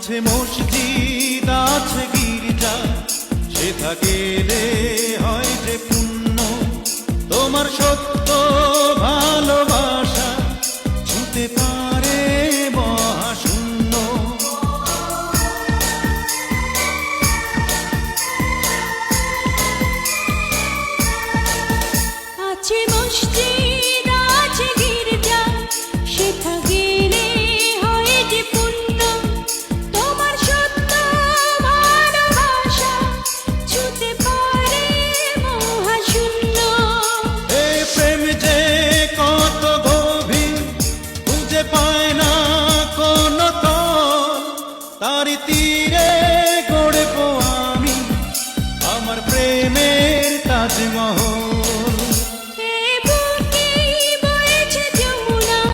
আছে মসজিদ আছে গির্জা, সেথা গেলে হয় যে পুণ্য। তোমার সত্য ভালোবাসা ছুঁতে পারে মহাশূন্য। আছে মসজিদ আছে গির্জা, সেথা